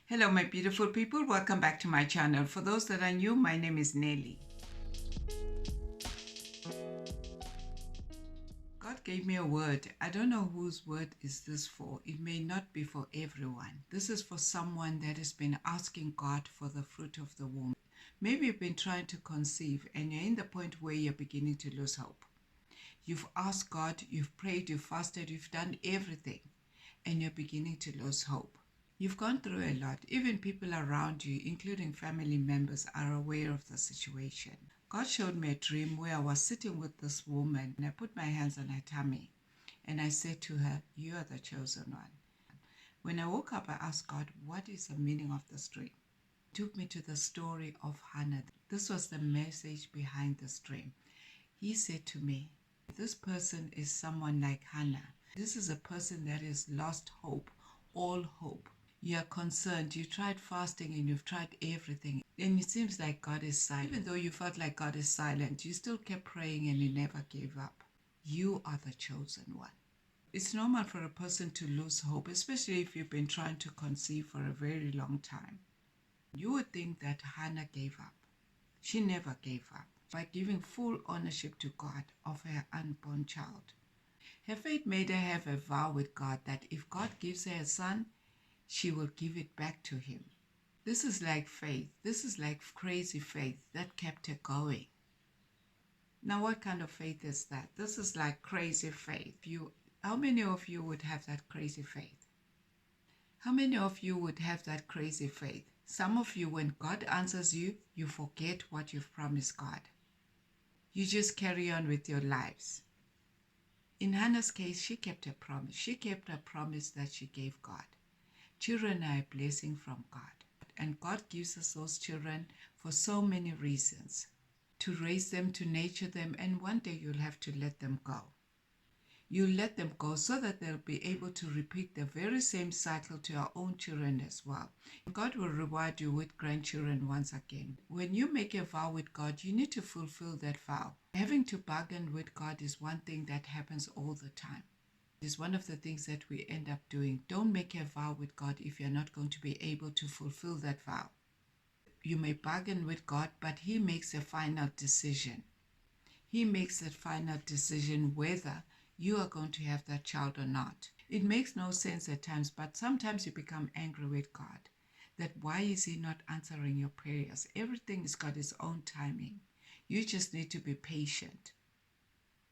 Hello, my beautiful people. Welcome back to my channel. For those that are new, my name is Nelly. God gave me a word. I don't know whose word is this for. It may not be for everyone. This is for someone that has been asking God for the fruit of the womb. Maybe you've been trying to conceive and you're in the point where you're beginning to lose hope. You've asked God, you've prayed, you've fasted, you've done everything, and you're beginning to lose hope. You've gone through a lot. Even people around you, including family members, are aware of the situation. God showed me a dream where I was sitting with this woman and I put my hands on her tummy and I said to her, "You are the chosen one." When I woke up, I asked God, "What is the meaning of this dream?" He took me to the story of Hannah. This was the message behind this dream. He said to me, "This person is someone like Hannah. This is a person that has lost hope, all hope. You are concerned, you tried fasting and you've tried everything, and it seems like God is silent. Even though you felt like God is silent, you still kept praying and you never gave up. You are the chosen one." It's normal for a person to lose hope, especially if you've been trying to conceive for a very long time. You would think that Hannah gave up. She never gave up by giving full ownership to God of her unborn child. Her faith made her have a vow with God that if God gives her a son, she will give it back to him. This is like faith. This is like crazy faith that kept her going. Now, what kind of faith is that? This is like crazy faith. How many of you would have that crazy faith? How many of you would have that crazy faith? Some of you, when God answers you, you forget what you've promised God. You just carry on with your lives. In Hannah's case, she kept her promise. She kept her promise that she gave God. Children are a blessing from God. And God gives us those children for so many reasons. To raise them, to nurture them, and one day you'll have to let them go. You let them go so that they'll be able to repeat the very same cycle to our own children as well. God will reward you with grandchildren once again. When you make a vow with God, you need to fulfill that vow. Having to bargain with God is one thing that happens all the time. Is one of the things that we end up doing. Don't make a vow with God if you're not going to be able to fulfill that vow. You may bargain with God, but He makes a final decision. He makes that final decision whether you are going to have that child or not. It makes no sense at times, but sometimes you become angry with God. That why is He not answering your prayers? Everything has got its own timing. You just need to be patient.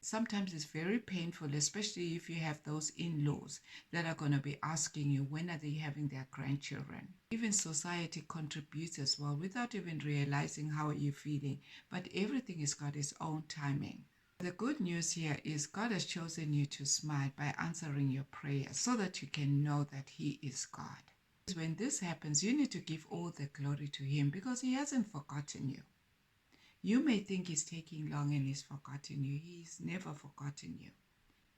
Sometimes it's very painful, especially if you have those in-laws that are going to be asking you when are they having their grandchildren. Even society contributes as well without even realizing how you're feeling, but everything has got its own timing. The good news here is God has chosen you to smile by answering your prayers so that you can know that He is God. When this happens, you need to give all the glory to Him because He hasn't forgotten you. You may think He's taking long and He's forgotten you. He's never forgotten you.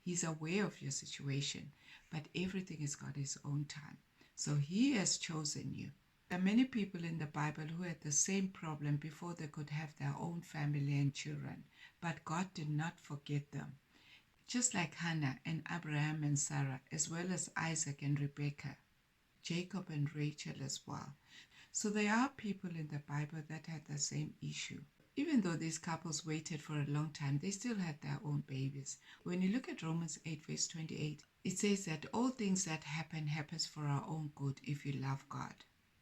He's aware of your situation, but everything has got its own time. So He has chosen you. There are many people in the Bible who had the same problem before they could have their own family and children, but God did not forget them. Just like Hannah and Abraham and Sarah, as well as Isaac and Rebekah, Jacob and Rachel as well. So there are people in the Bible that had the same issue. Even though these couples waited for a long time, they still had their own babies. When you look at Romans 8 verse 28, it says that all things that happens for our own good if you love God.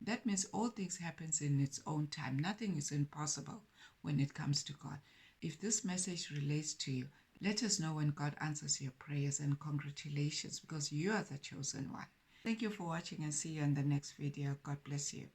That means all things happens in its own time. Nothing is impossible when it comes to God. If this message relates to you, let us know when God answers your prayers, and congratulations because you are the chosen one. Thank you for watching and see you in the next video. God bless you.